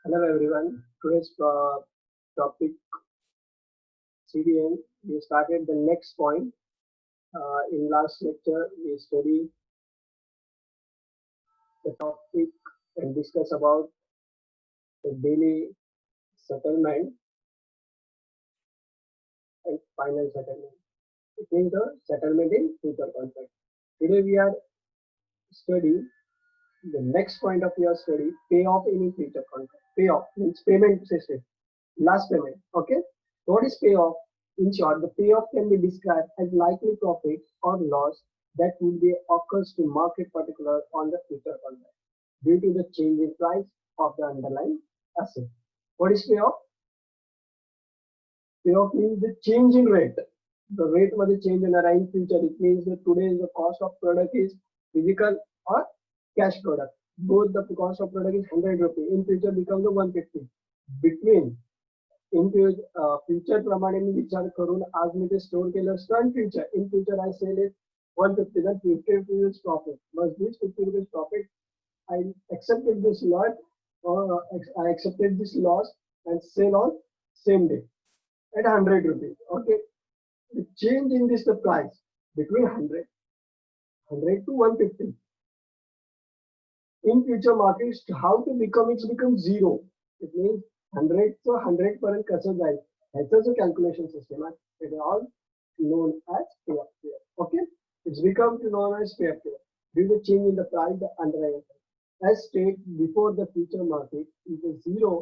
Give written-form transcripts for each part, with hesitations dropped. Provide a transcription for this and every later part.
Hello everyone. Today's topic CDN. We started the next point. In last lecture, we studied the topic and discuss about the daily settlement and final settlement. It means the settlement in future contract. Today we are studying the next point of your study: payoff in future contract. Payoff means payment system. Last payment. Okay. What is payoff? In short, the payoff can be described as likely profit or loss that would be occurs to market particular on the future contract due to the change in price of the underlying asset. What is payoff? Payoff means the change in rate. The rate was change in the future. It means that today the cost of product is physical or cash product. Both the cost of product is 100 rupees. In future becomes the 150. Between in future प्रमाणे मी विचार करून आज मी ते store केलं स्टन future in future I sell it 150 then 50 rupees profit was this 50 rupees profit I accepted this lot or I accepted this loss and sell on same day at 100 rupees. Okay, the change in this the price between 100 to 150 in future markets how to become it becomes zero. It means 100 to 100 पर्यंत कसं जाईल ह्याचं जो calculation system आहे it is all known as pay of pair. Okay, it's become to known as pay of pair due to change in the price the underlying as stated before the future market is a zero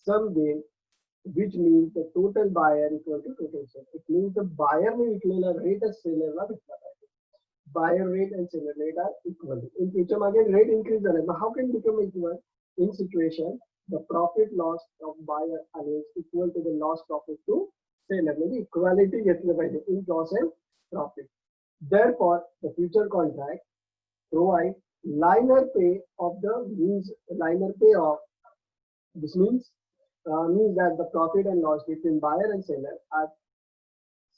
sum game which means the total buyer equal to total seller. It means the buyer ने विकलेला rate as seller ला भेटला पाहिजे. Buyer rate and seller rate are equal. In future market rate increase झाले, but how can it become equal? In situation, the profit loss of buyer is equal to the loss profit to seller. म्हणजे equality घेतलं पाहिजे in loss and profit. Therefore, the future contract provide liner pay of the means liner pay of this means that the profit and loss between buyer and seller are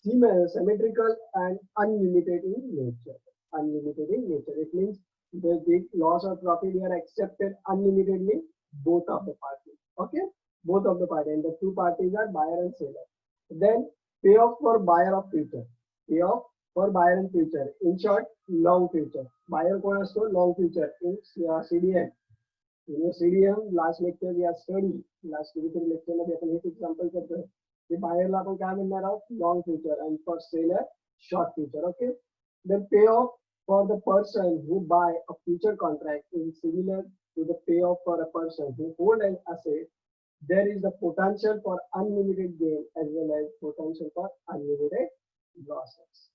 symmetrical and unlimited in nature. Unlimited in nature. It means the loss or profit are accepted unlimitedly both of the parties. Okay, both of the parties and the two parties are buyer and seller. Then payoff for buyer of future. Payoff for buyer and future. In short, long future. Buyer कोण असतो long future in CDM. In your CDM last lecture we are study. Last lecture मध्ये आपण एक example करतोय. The buyer ला आपण काय म्हणणार आहोत long future and for seller short future. Okay. The payoff for the person who buy a future contract is similar to the payoff for a person who hold an asset. There is the potential for unlimited gain as well as potential for unlimited losses.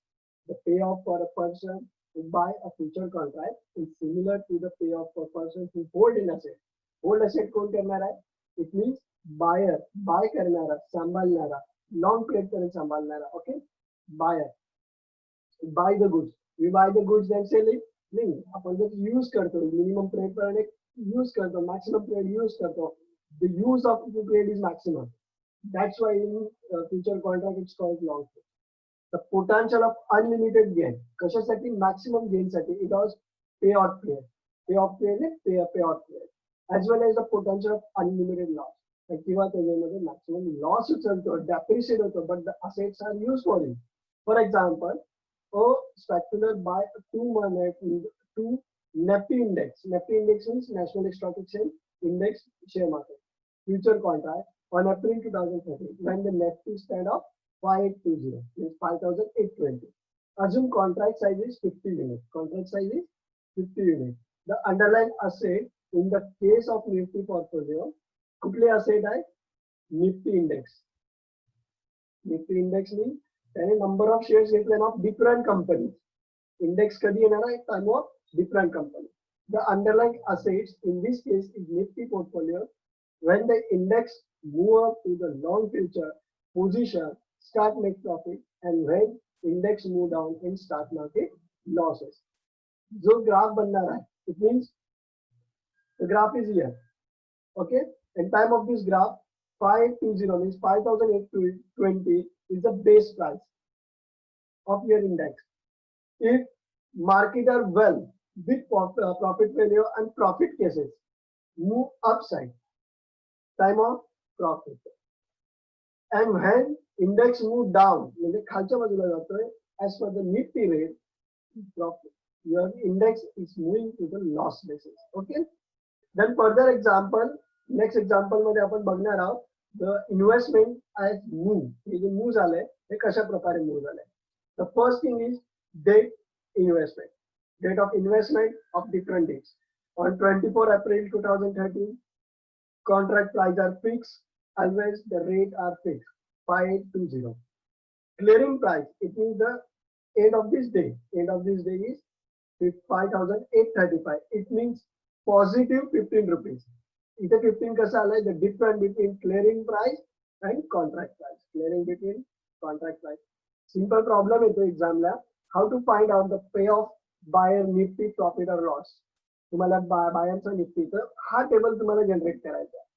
The payoff for a person who buy a future contract is similar to the payoff for a person who hold an asset. Hold asset कोण करणार आहे? It means buyer buy करणारा सांभाळणारा long period पर्यंत सांभाळणारा. Okay, buyer buy the goods. We buy the goods then sell it. नहीं आपण जर use करतो minimum period पर यूज करतो maximum period यूज करतो. The use of the period is maximum. That's why in future contract it's called long term. The potential of unlimited gain. कशासाठी maximum gain साठी it was payout period. Payoff period payout period. As well as the potential of unlimited loss. किंवा त्याच्यामध्ये maximum loss उचलतो, depreciate होतो, but the assets are used for it. For example, a specular buy two Nifty index. Nifty index means National Stock Exchange Index share market. Future contract on April 2013 when the Nifty stand of 5820 means 5820. Assume contract size is 50 units. Contract size is 50 units. The underlying asset in the case of Nifty portfolio, कुठले asset आहे? Nifty index. Nifty index means त्याने number of shares घेतले of different companies. Index कधी येणार आहे? Time of different companies. The underlying assets in this case is Nifty portfolio. When the index move up to the long future position, start make profit, and when index move down in start market losses. जो graph बनणार आहे, it means the graph is here. Okay, and time of this graph 520 means 5820 is the base price of your index. If market are well with profit value and profit cases move upside, time of profit. And when index move down, म्हणजे खालच्या बाजूला जातोय, as per the Nifty rate, profit, your index is moving to the loss basis. Okay. Then further example, next example मध्ये आपण बघणार आहोत the investment as move. Hey J move झालंय हे कशा प्रकारे move झालंय. The first thing is date investment. Date of investment of different dates. On 24 April 2013, contract price are fixed. Always the rate are fixed. 5820. Clearing price, it means the end of this day. End of this day is 5,835. It means positive 15 rupees. इथे 15 कसं आलंय, the difference between clearing price and contract price. Clearing between contract price. Simple problem येतो एक्झामला. How to find out the payoff buyer Nifty profit or loss. तुम्हाला बायरचा निफ्टीचं हा table तुम्हाला generate करायचा आहे.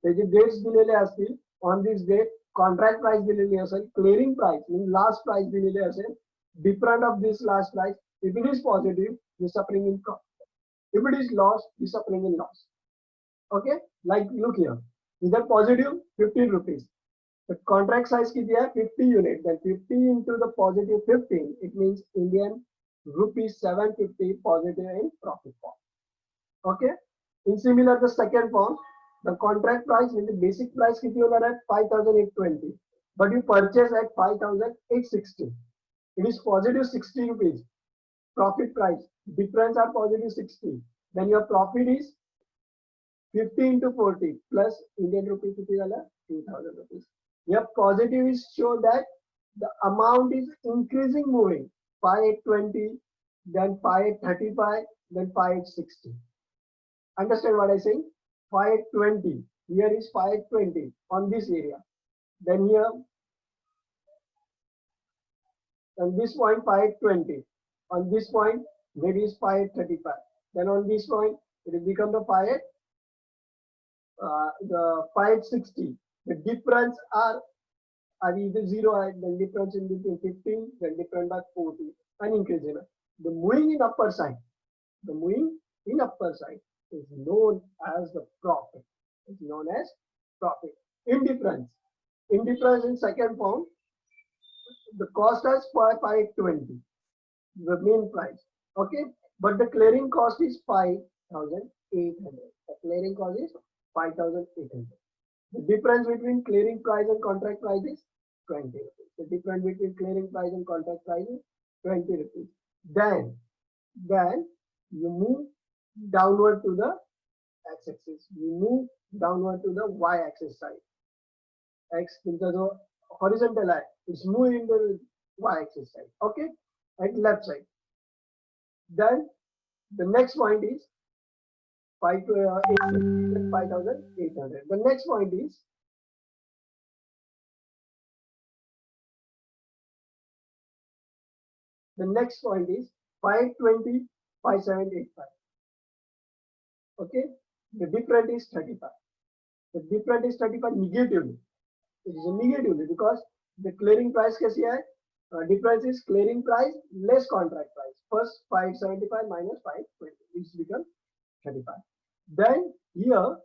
त्याचे डेट्स दिलेले असतील. On this date contract price दिलेली असेल, क्लिअरिंग प्राइस म्हणजे लास्ट प्राइस दिलेली असेल, different of this last price. If it is positive, you suffering in profit. If it is loss, you suffering in loss. Okay, like look here. Either positive 15 rupees. The contract size किती आहे 50 unit. Then 50 into the positive 15. It means Indian rupees 750 positive in profit form. Okay. In similar the second form, the contract price means the basic price किती होणार आहे 5,820. But you purchase at 5,860. It is positive 60 rupees. Profit price difference are positive 60. Then your profit is 50 into 40 plus Indian rupee किती झालं 2,000 rupees. Your positive is show that the amount is increasing moving 5,820, then 5,835, then 5,860. Understand what I say? 5,820. Here is 5,820 on this area. Then here on this point 5,820. On this point, maybe is 5,835. Then on this point, it will become the 5,860. The difference are either 0, then difference in between 15, then difference by 40, and increasing. The moving in upper side, the moving in upper side is known as the profit. It's known as profit. Indifference. Indifference in second form, the cost is 5,820. The main price, okay, but the clearing cost is 5,800. The clearing cost is 5,800. The difference between clearing price and contract price is 20 rupees. The difference between clearing price and contract price is 20 rupees. Then you move downward to the x-axis. You move downward to the y-axis side. X because the horizontal line is moving in the y-axis side. Okay. At left side. Then the next point is 5,800. The next point is The next point is 520, 5785. Okay, the difference is 35. The difference is 35 negatively. It is a negatively because the clearing price कैसी है? Difference is clearing price less contract price. First 575 minus 520, which becomes 35. Then here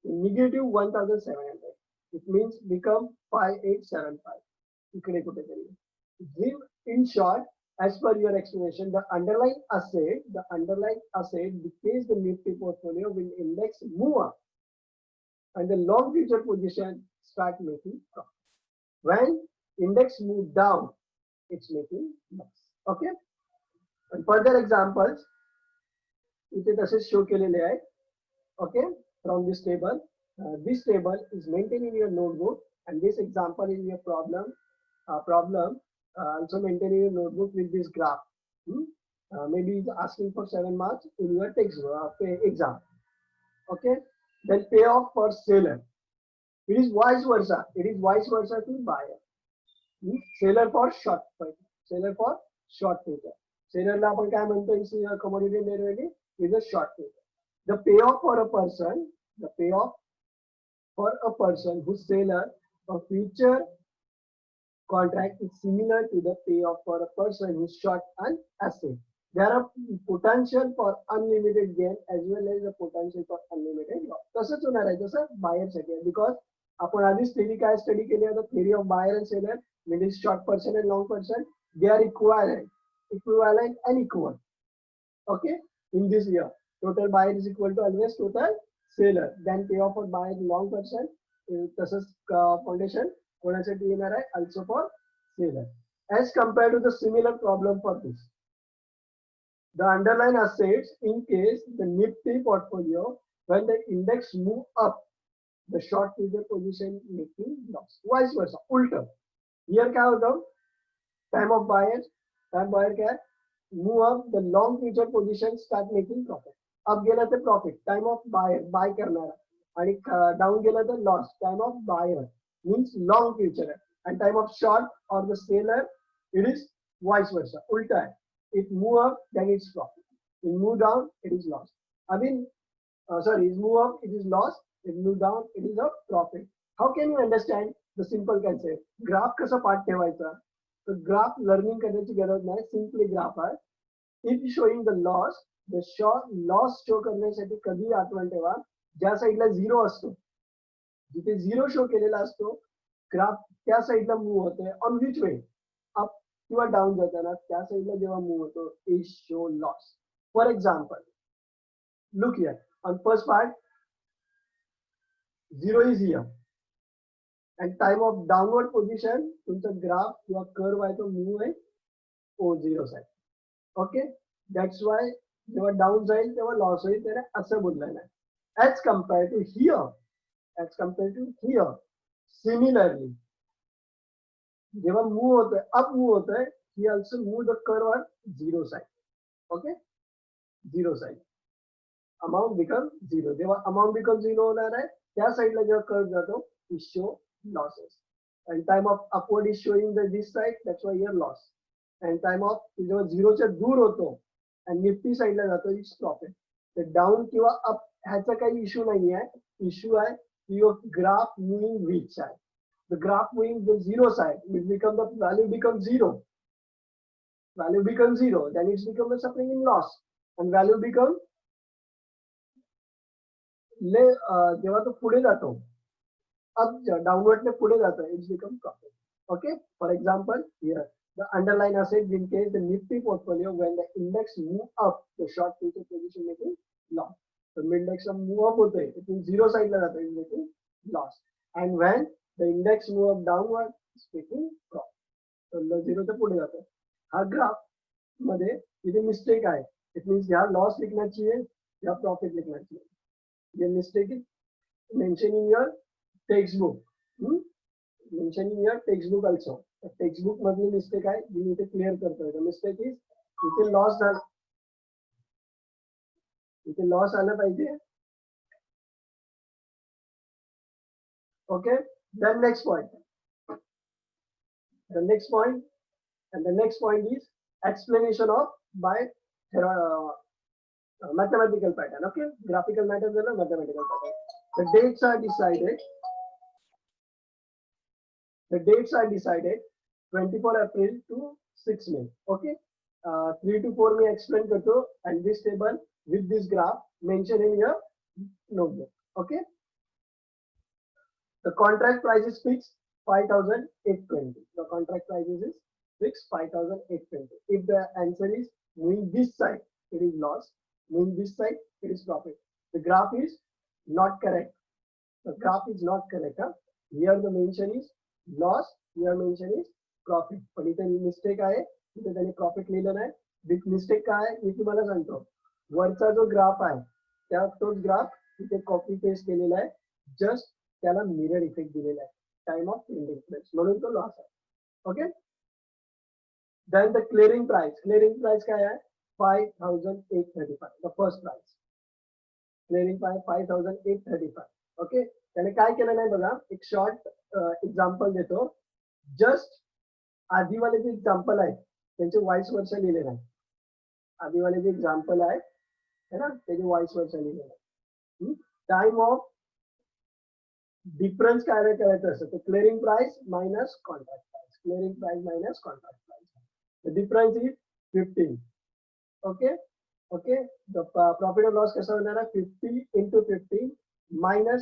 negative 1700. It means become 5875. In short, as per your explanation, the underlying asset decrease the Nifty portfolio will index move up, and the long future position start making profit. When index move down, it's making loss. Okay. And further examples, इथे तसेच show केलेले आहेत. Okay, from this table. This table is maintained in your notebook, and this example is your problem. Also maintain in your notebook with this graph. Maybe it's asking for 7 marks in your text exam. Okay. Then payoff for seller. It is vice versa. It is vice versa to buyer. Seller for short future. Seller for short future. Seller ला आपण काय म्हणतो commodity derivative is a short future. The payoff for a person. The payoff for a person who seller a future contract is similar to the payoff for a person who short an asset. there are potential for unlimited gain as well as a potential for unlimited loss. तसंच होणार आहे जसं buyer साठी, because आपण आधीच theory काय study केली आहे, theory of buyer and seller, meaning short person and long person, they are equivalent and equal. Okay, in this year, total buyer is equal to always total seller. Then payoff for buyer long person, तसंच foundation कोणासाठी येणार आहे, also for seller. As compared to the similar problem for this, the underlying assets in case the Nifty portfolio, when the index move up, the short future position making loss. Vice versa, उल्टा. Here क्या होता है? Time of buyers, time buyer क्या है? Move up, the long future position start making profit. अब गेला तर profit, time of buyer, buy करणारा, आणि down गेला तर loss, time of buyer means long future, and time of short or the seller, it is vice versa, उल्टा है. It move up, then it's profit. It move down, it is loss. I mean, it move up, it is loss. It move down, it is a profit. How can you understand the simple concept? Graph कसा पाठ ठेवायचा? तो graph learning करण्याची गरज नाही. Simply graph आहे. If showing the loss, the loss show करण्यासाठी कधी आठवण ठेवा, ज्या साईडला झिरो असतो, जिथे झिरो शो केलेला असतो, ग्राफ त्या साईडला मूव्ह होते. On which way? अप किंवा डाऊन जाताना त्या साईडला जेव्हा मूव्ह होतो, is show loss. For example, look here on first part, zero is here, and time of downward position तुमचा ग्राफ किंवा कर्व आहे तो मूव्ह आहे O0 side. Okay, that's why जेव्हा डाऊन जाईल तेव्हा लॉस होईल, त्याने असं बोललेलं आहे. As compare to here, similarly जेव्हा मूव्ह होतोय, अप मूव्ह होतोय, he also move the curve on zero side. Okay, zero side, amount become zero. जेव्हा अमाउंट बिकम झिरो होणार आहे, त्या साईडला जेव्हा कर्व जातो, is show losses. And time of upward is showing the this side, that's why here loss. And time of जेव्हा झिरोच्या दूर होतो आणि निफ्टी साईडला जातो, इज प्रॉफिट. तर डाऊन किंवा अप ह्याचा काही इश्यू नाही आहे. इश्यू आहे your graph moving which side. The graph moving the zero side, it become the value becomes zero. Value becomes zero, then it's become a suffering in loss, and value become जेव्हा तो पुढे जातो, अब downward में पुढे जातो, it's become profit. Okay, for example, here the underlying asset in case the Nifty portfolio, when the index move up, the short future position making loss. So index move up होते, it means zero side ला जातो, it's making loss. And when the index move up downward, it's making profit. So zero ते पुढे जातो. हा graph मध्ये इथे mistake आहे, it means या लॉस लिखना चाहिए या प्रॉफिट लिखना चाहिए. The mistake is mentioning your textbook. Mentioning your textbook also. The textbook मधली mistake आहे, जी इथे clear करतोय. The mistake is इथे loss झाला, इथे loss आला पाहिजे. Okay. Then next point. The next point is explanation of by mathematical pattern. Okay, graphical matters are mathematical pattern. The dates are decided 24 April to 6 May. Okay, 3 to 4 May explain करतो, and this table with this graph mention in your notebook. Okay, the contract price is fixed 5,820. The contract price is fixed 5,820. If the answer is moving this side, it is loss. Moving this side, it is profit. The graph is not correct. The graph is not correct. Here the mention is loss. Here mention is profit. पण इथे mistake आहे. इथे त्याने profit लिहिलं नाही. Big mistake काय आहे? मी तुम्हाला सांगतो. वरचा जो ग्राफ आहे, त्या तोच ग्राफ इथे कॉपी पेस्ट केलेला आहे. जस्ट त्याला मिरर इफेक्ट दिलेला आहे. टाइम ऑफ ट्रेंडिंग प्राइस म्हणून तो लॉस आहे. Okay. Then the clearing price. Clearing price काय आहे? 5,835. The first price. Clearing price 5,835. Okay. त्याने काय केलं नाही बघा, एक शॉर्ट एक्झाम्पल देतो. जस्ट आधीवाले जे एक्झाम्पल आहे त्यांचे व्हाईस वर्ष लिहिलेलं आहे. आधीवाले जे एक्झाम्पल आहे ना, त्याचे व्हाईस वर्ष लिहिलेलं आहे. टाइम ऑफ डिफरन्स काय करायचं असतं, तर clearing price minus contract price. Clearing price minus contract price. The difference is 15. Okay okay, the profit और लॉस कैसा बना रहा है, 50 into 50 minus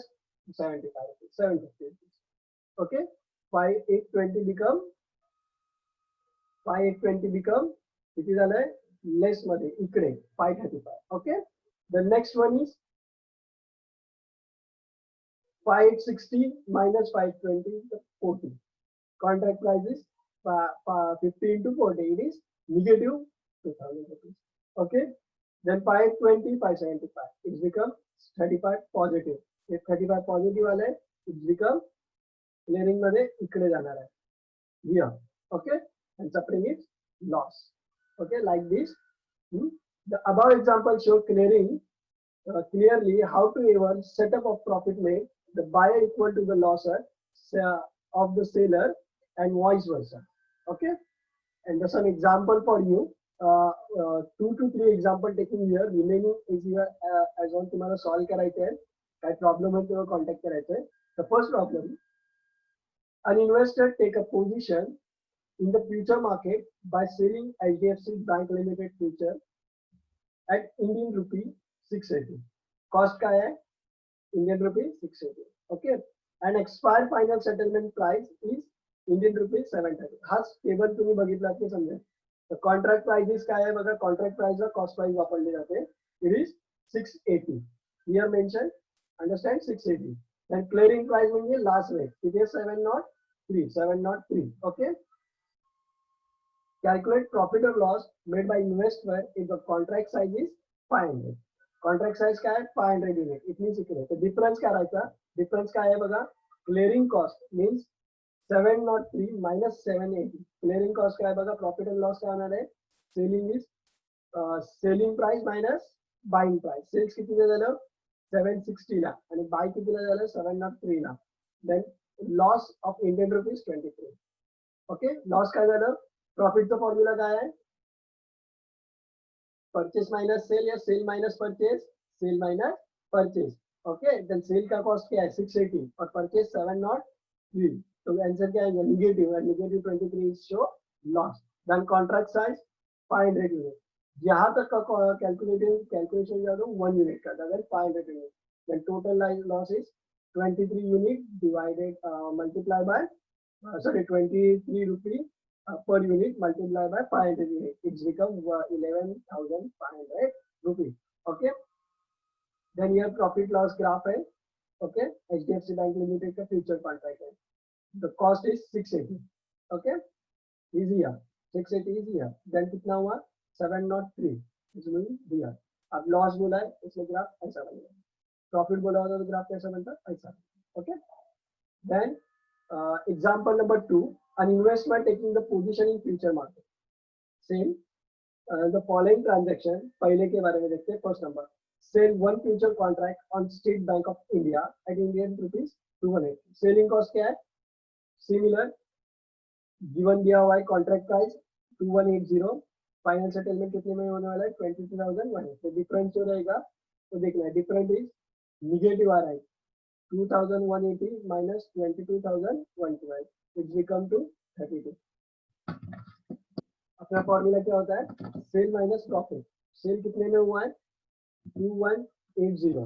75 750 rupees. Okay, 5820 become 5820 become किती झालंय, लेस मध्ये इकडे 535. Okay, the next one is 5860 minus 520 is 40. Contract price is 50 into 40. It is negative 2000 rupees. Okay. Then 520, 575. It's become 35 positive. If 35 positive वाला है, it's become clearing मध्ये इकडे जाणार आहे. Here. Okay. And suffering is loss. Okay. Like this. The above example show clearly how to ever set up of profit made the buyer equal to the losser of the seller and vice versa. Okay, and there's an example for you. 2 to 3 example taking here. Remaining is here as on तुम्हाला solve करायचे आहे. काय problem आहे तेव्हा contact करायचे आहे. The first problem: an investor take a position in the future market by selling HDFC Bank Limited future at Indian rupee 680. Cost क्या है? Indian rupee 680. Okay, and expired final settlement price is Indian rupee 730. हा table तुम्ही बघितलात की समजेल. The contract price is काय आहे बघा, contract price ला cost price वापरली जाते. It is 680. Here mentioned, understand 680. Then clearing price म्हणजे last rate. It is 703. 703. Okay. Calculate profit or loss made by investor if the contract size is 500. Contract size क्या है, 500 unit. इतनी secure. तो difference क्या रहता है? Difference क्या है बघा? Clearing cost means 703 minus 780. Clearing cost क्या है बघा? Profit and loss क्या होणार आहे? Selling is selling price minus buying price. Sales कितीला झालं? 760 ला आणि buy कितीला झालं? 703 ला. Then loss of Indian rupees 23. Okay, loss काय झालं? Profit चा फॉर्म्युला काय आहे? परचेस माइनस सेल या sell minus purchase, sell minus purchase. Okay, then sell का कॉस्ट क्या है 680 और परचेस 703. तो आंसर क्या है, नेगेटिव, और negative 23 is show loss. Then contract size 500 unit. यहाँ तक का कैलकुलेशन जो 1 यूनिट का, अगर 500 unit, then total loss is 23 unit divided multiply by 23 rupees per unit multiplied by 500 unit. It's become 11,500 rupees. Okay. Then here profit loss graph है. Okay. HDFC Bank Limited का future contract है. The cost is 680. Okay. Easy है. 680 easy है. Then कितना हुआ? 703. इसमें दिया. अब loss बोला है, इसमें ग्राफ ऐसा बनेगा. Profit बोला होगा तो ग्राफ कैसा बनता? ऐसा. Okay. Then example number 2. An investor taking the position in future market. Same. The following transaction. पहले के बारे में देखते हैं. First number. Sell one future contract on State Bank of India at Indian rupees 218. Selling cost क्या है? Similar. Given दिया हुआ है contract price 2180. Final settlement कितने में होने वाला है? 22,100. तो difference जो रहेगा तो देखना है. Difference is negative आ रहा है. 2,180 minus 22,112. It's become to 32. अपना फॉर्मूला क्या होता है? Cell minus profit. सेल कितने में हुआ है? 2180.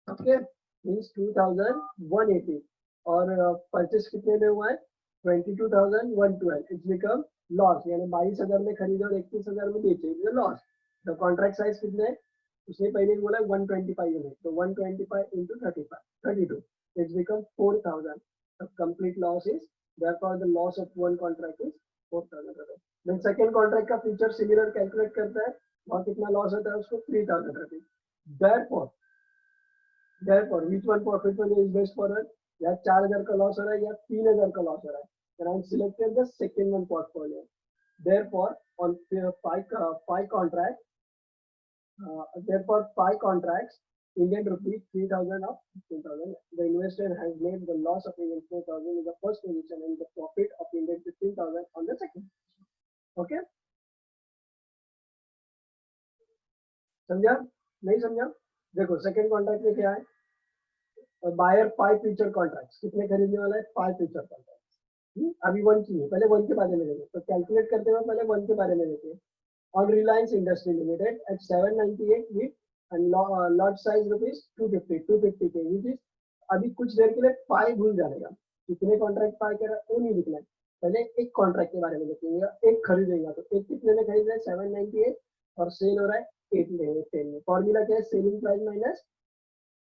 ओके, मींस 2,180 और परचेस कितने में हुआ है? 22,112. इट्स बिकम लॉस, यानी 22,000 में खरीदे और 31,000 में बेचे. It's loss. The contract size कितने है? उसने पहले बोला 125 यूनिट, तो 125 into 35, 32. It's become 4,000. The complete loss is, therefore the loss of one contract is 4,000 rupees. Then second contract का feature similar calculate करता है और कितना loss होता है उसको 3,000 rupees. Therefore which one profit is best for us? या 4,000 का loss हो रहा है या 3,000 का loss हो रहा है. Then I selected the second one portfolio. Therefore on five contracts. Therefore, 5 contracts, Indian rupees 3,000 of 15,000. The investor has made the loss of Indian 4,000 in the first position and the profit of Indian 15,000 on the second. Okay? समझा? नहीं समझा? देखो second contract में क्या है? Buyer 5 future contracts. कितने खरीदने वाला है? 5 फ्यूचर कॉन्ट्रैक्ट्स. अभी 1 की है, पहले 1 के बारे में देखें. तो कैलकुलेट करते हुए पहले 1 के बारे में देखें. on Reliance Industry Limited at 798 with and lot size rupees 250 which is अभी कुछ देर के लिए पाई भूल जाएगा कितने कॉन्ट्रैक्ट पाई कर वो नहीं लिखना है पहले एक कॉन्ट्रैक्ट के बारे में लिखेंगे एक खरीदेगा तो एक कितने में खरीद रहे हैं 798 और सेल हो रहा है 8 में 10 में फॉर्मूला क्या है selling price minus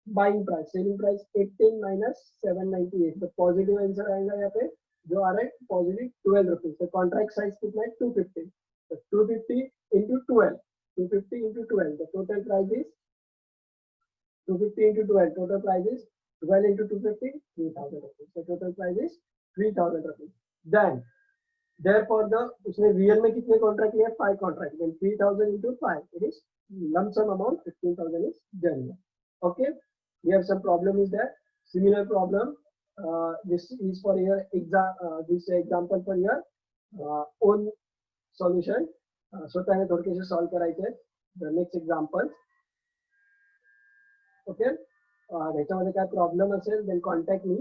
buying price selling price 18 minus 798 तो पॉजिटिव आंसर आएगा यहाँ पे जो आ रहा है पॉजिटिव 12 रुपीज तो कॉन्ट्रैक्ट साइज कितना है 250 तो 250 into 12 250 into 12 the total price is 250 into 12 total price is 12 into 250 3000 rupees so total price is 3000 rupees then therefore the उसने रियल में कितने कॉन्ट्रैक्ट लिए 5 contract then 3000 into 5 it is lump sum amount 15000 is done okay we have some problem is that similar problem this is for your exam this example for your own solution स्वतःने थोडकेसे solve करायचे the next example okay ह्याच्यामध्ये काय problem असेल then contact me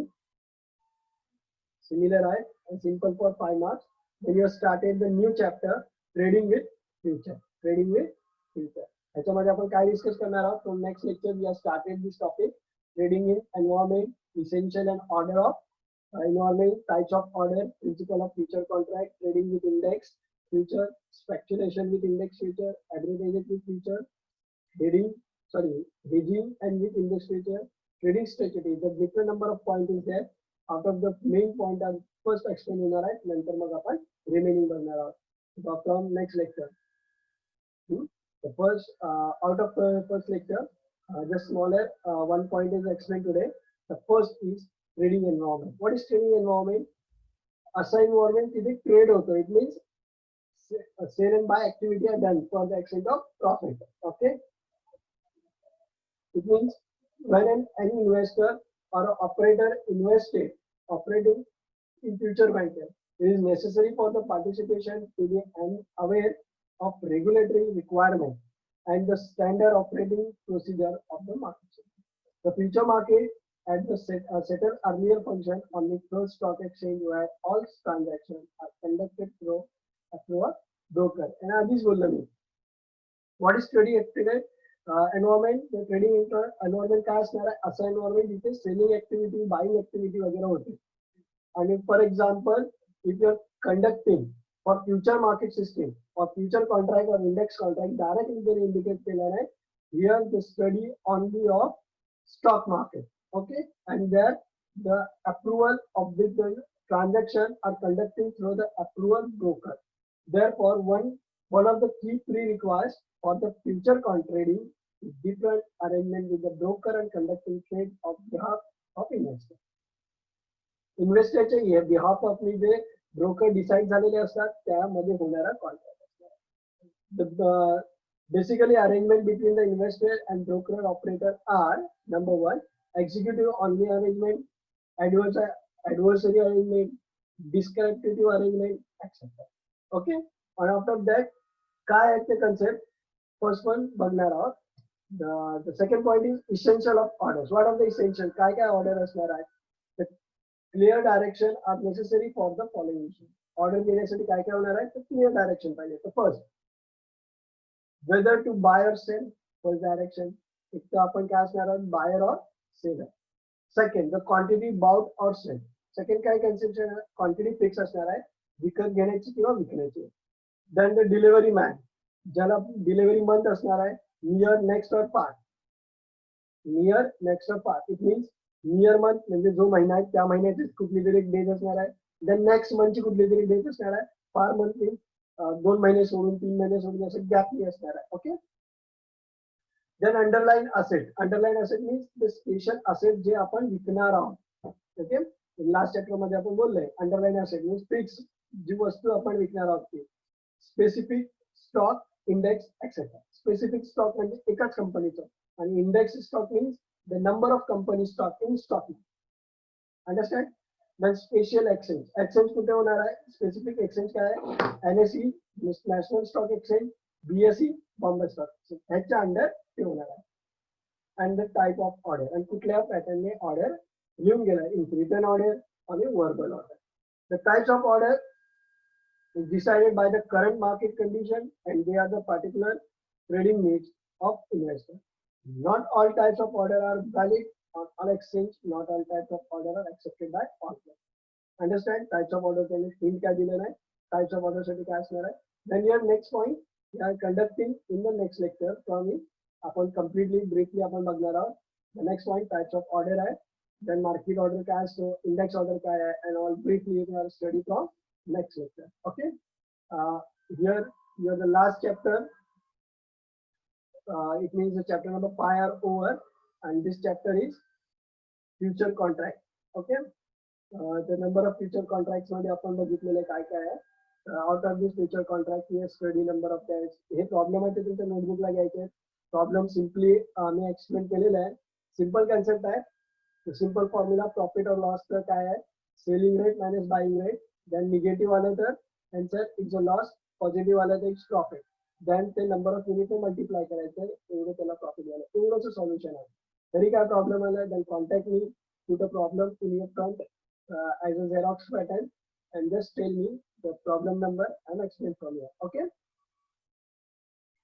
similar आहे and simple for 5 marks when you have started the new chapter trading with future ह्याच्यामध्ये आपण काय डिस्कस करणार आहोत from next lecture we have started this topic trading in environment essential and order of environment types of order principle of future contract trading with index future speculation with index future advertising with future hedging and with index future trading strategy the different number of points is there out of the main point are first explain होणार आहे नंतर मग आपण remaining बघणार आहोत from next lecture the first out of the first lecture the smaller one point is explained today the first is trading environment what is trading environment असा environment तिथे trade होतो it means sale and buy activity are done for the extent of profit okay it means when any investor or operator invested operating in future market it is necessary for the participation to be aware of regulatory requirement and the standard operating procedure of the market the future market at the settled earlier function on the first stock exchange where all transactions are conducted through a broker and आधीच बोललो मी what is trading activity environment the trading environment काय असणार आहे असं environment जिथे selling activity buying activity वगैरे होते आणि for example if you are conducting for future market system or future contract or index contract directly they indicate केलं आहे here the study only of stock market okay and there the approval of the transaction are conducting through the approval broker therefore one of the key prerequisites for the future trading is different arrangement with the broker and conducting trade on behalf of investor investor च्या behalf of J broker decide झालेले असतात त्यामध्ये होणारा contract the basically arrangement between the investor and broker operator are number 1 executive only arrangement adversary arrangement descriptive arrangement etc okay and after that काय आहे ते concept first one बघणार आहोत the second point is essential of orders what are the essential काय काय order असणार आहे the clear direction are necessary for the following issue order देण्यासाठी काय काय होणार आहे तर clear direction पाहिजे तर first whether to buy or sell first direction एक तर आपण काय असणार आहोत buyer or seller second the quantity bought or sell second काय conception quantity fix असणार आहे विकत घेण्याची किंवा विकण्याची then the delivery man ज्याला delivery month असणार आहे near next or far it means near month म्हणजे जो महिना आहे त्या महिन्याची कुठली तरी एक डेट असणार आहे then next month ची कुठली तरी डेट असणार आहे far month means 2 महिने सोडून 3 महिने सोडून असं गॅप नाही असणार आहे okay then underlying asset means the special asset जे आपण विकणार आहोत ओके लास्ट चॅप्टर मध्ये आपण बोललोय underlying asset means fix जी वस्तू आपण विकणार आहोत ती specific stock index etcetera specific stock म्हणजे एकाच कंपनीचं आणि index stock means the number of company stock in stock understand then special exchange कुठे होणार आहे स्पेसिफिक एक्सचेंज काय आहे NSE national stock exchange BSE Bombay stock exchange ह्याच्या अंडर ते होणार आहे and the type of order आणि कुठल्या पॅटर्नने ऑर्डर लिहून गेलाय इन रिटर्न ऑर्डर आणि verbal order the types of order is decided by the current market condition and they are the particular trading needs of investor. Not all types of order are valid on all exchange. Not all types of order are accepted by all players. Understand? Types of order त्यांनी hint काय दिलेला आहे, types of order साठी काय असणार आहे. Then your next point we are conducting in the next lecture from it. आपण completely briefly आपण बघणार आहोत. The next point types of order आहे. Then market order काय असतो, index order काय आहे, and all briefly you can study from next lecture. Okay. Here the last chapter. It means the chapter number 5 are over, and this chapter is future contract. Okay. The number of future contracts मध्ये आपण बघितलेले काय काय आहे. Out of this future contract we have study number of that. हे problem आहे ते तुमच्या नोटबुकला घ्यायचे. प्रॉब्लेम सिम्पली मी एक्सप्लेन केलेला आहे. सिंपल कन्सेप्ट आहे. सिंपल फॉर्म्युला प्रॉफिट और लॉस का काय आहे, selling rate minus buying rate. Then negative आलं तर answer is a loss, positive आलं तर इट्स प्रॉफिट. देन ते नंबर ऑफ युनिट मल्टिप्लाय करायचं, एवढं त्याला प्रॉफिट झालं. एवढंच सोल्युशन आहे. तरी काय प्रॉब्लेम आला then contact me to the problem in your front as a Xerox pattern and just tell me the problem number and explain from here. Okay.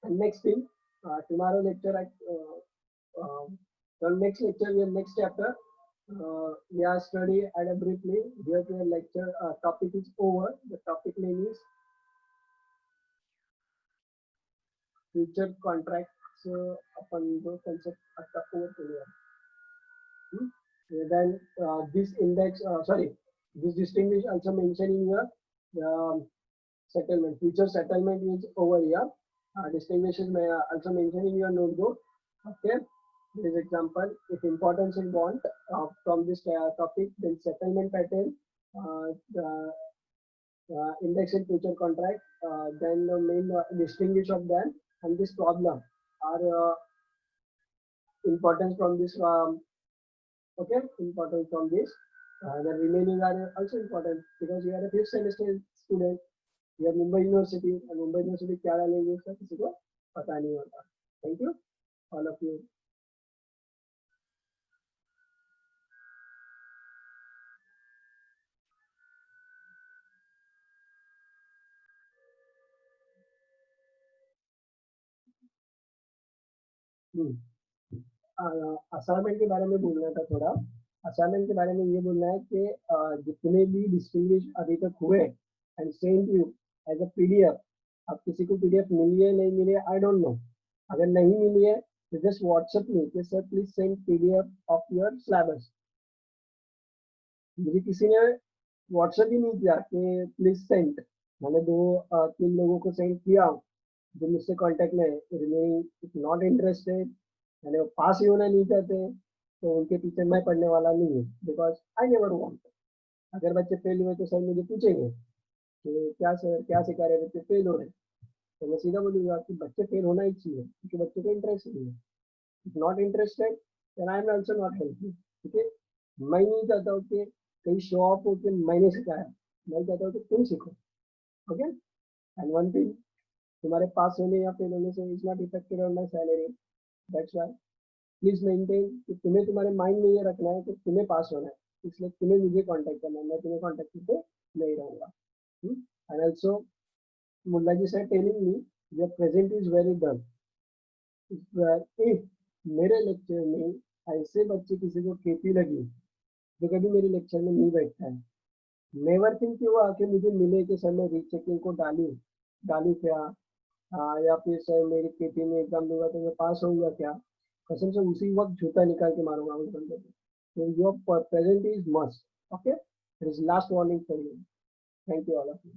And next thing, tomorrow lecture the next lecture, your next chapter, we are study at a briefly. Here the lecture topic is over. The topic name is future contracts. Upon the concept at the over here. Then this index, this distinguish also mentioned in your settlement. Future settlement is over here. Distinguishes may also mentioned in your notebook. Okay. This example, if importance is want from this topic, then settlement pattern, index in future contract, then the main distinguish of them, and this problem are importance from this. Okay, important from this. The remaining are also important because you are a 5th semester student. You are Mumbai University, and Mumbai University क्या language का किसी को पता नहीं होता. Thank you, all of you. Assignment के बारे में बोलना था थोड़ा. असाइनमेंट के बारे में ये बोलना है कि जितने भी डिस्टिंग्विश अभी तक हुए and send you as a PDF. अब किसी को पीडीएफ मिली है नहीं मिली है आई डोंट नो. अगर नहीं मिली है तो जस्ट व्हाट्सएप मी कि sir please send PDF of your syllabus. मुझे किसी ने व्हाट्सएप ही नहीं किया कि प्लीज सेंड. मैंने 2-3 लोगों को सेंड किया जो मुझसे कांटेक्ट में रिमेनिंग नॉट इंटरेस्टेड, यानी वो पास ही होना नहीं चाहते, तो उनके पीछे मैं पढ़ने वाला नहीं हूँ. Because I never want. अगर बच्चे फेल हुए तो सर मुझे पूछेंगे कि क्या सर क्या सिखा रहे बच्चे फेल हो रहे, तो मैं सीधा बोलूँगा कि बच्चे फेल होना ही चाहिए क्योंकि बच्चे को इंटरेस्ट नहीं है. Not interested then I am also not helping. ठीक है. मैं नहीं चाहता हूँ कि कहीं शो ऑफ हो कि मैंने सिखाया. मैं चाहता हूँ कि तुम सीखो. ओके. एंड वन थिंग, तुम्हारे पास होने या फेल होने से is not affected on my salary. That's why please maintain कि तुम्हें तुम्हारे माइंड में ये रखना है कि तुम्हें पास होना है, इसलिए तुम्हें मुझे कांटेक्ट करना है. मैं तुम्हें कांटेक्ट करके नहीं रहूँगा. And also Mulla ji sir telling me your present is very done. If मेरे लेक्चर में ऐसे बच्चे किसी को केपी लगी जो कभी मेरे लेक्चर में नहीं बैठता है, नेवर थिंक कि वो आके मुझे मिले कि सर मैं रीचेकिंग को डालू क्या, या फिर सर मेरी केपी में एग्जाम दूंगा तो मैं पास होऊंगा क्या. कसम से उसी वक्त जूता निकाल के मारूंगा उस बंदे को. So your present is must. Okay, it is last warning for you. Thank you all of you.